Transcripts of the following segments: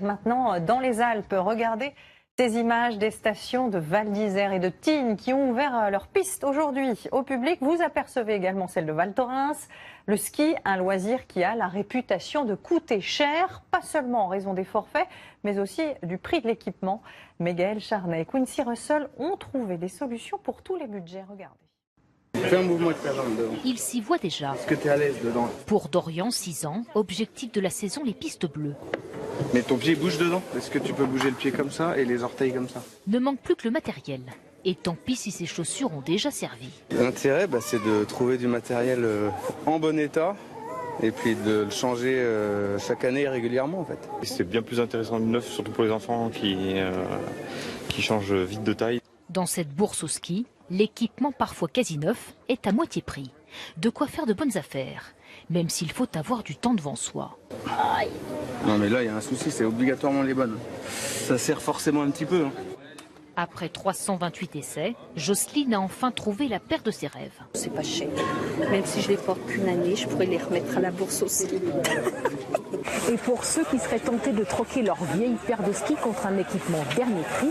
Maintenant, dans les Alpes, regardez ces images des stations de Val d'Isère et de Tignes qui ont ouvert leurs pistes aujourd'hui au public. Vous apercevez également celle de Val Thorens. Le ski, un loisir qui a la réputation de coûter cher, pas seulement en raison des forfaits, mais aussi du prix de l'équipement. Mais Gaël Charnet et Quincy Russell ont trouvé des solutions pour tous les budgets. Regardez. Fais un mouvement avec ta jambe devant. Il s'y voit déjà. Est-ce que tu es à l'aise dedans? Pour Dorian, 6 ans, objectif de la saison, les pistes bleues. Mais ton pied bouge dedans. Est-ce que tu peux bouger le pied comme ça et les orteils comme ça? Ne manque plus que le matériel. Et tant pis si ses chaussures ont déjà servi. L'intérêt, c'est de trouver du matériel en bon état et puis de le changer chaque année régulièrement en fait. C'est bien plus intéressant de neuf, surtout pour les enfants qui changent vite de taille. Dans cette bourse au ski, l'équipement parfois quasi neuf est à moitié prix. De quoi faire de bonnes affaires, même s'il faut avoir du temps devant soi. Non mais là il y a un souci, c'est obligatoirement les bonnes. Ça sert forcément un petit peu. Après 328 essais, Jocelyne a enfin trouvé la paire de ses rêves. C'est pas cher. Même si je les porte qu'une année, je pourrais les remettre à la bourse aussi. Et pour ceux qui seraient tentés de troquer leur vieille paire de ski contre un équipement dernier cri,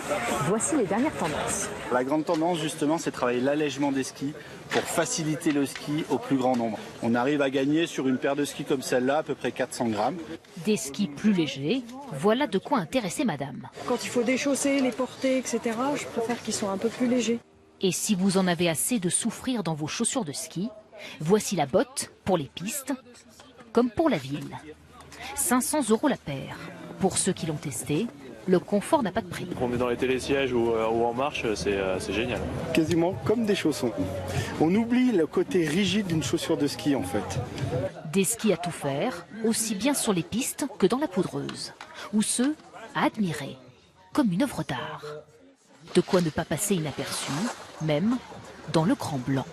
voici les dernières tendances. La grande tendance justement, c'est de travailler l'allègement des skis pour faciliter le ski au plus grand nombre. On arrive à gagner sur une paire de skis comme celle-là à peu près 400 grammes. Des skis plus légers, voilà de quoi intéresser madame. Quand il faut déchausser, les porter, etc., je préfère qu'ils soient un peu plus légers. Et si vous en avez assez de souffrir dans vos chaussures de ski, voici la botte pour les pistes, comme pour la ville. 500 € la paire. Pour ceux qui l'ont testé, le confort n'a pas de prix. On est dans les télésièges ou en marche, c'est génial. Quasiment comme des chaussons. On oublie le côté rigide d'une chaussure de ski en fait. Des skis à tout faire, aussi bien sur les pistes que dans la poudreuse. Ou ceux à admirer, comme une œuvre d'art. De quoi ne pas passer inaperçu, même dans le grand blanc.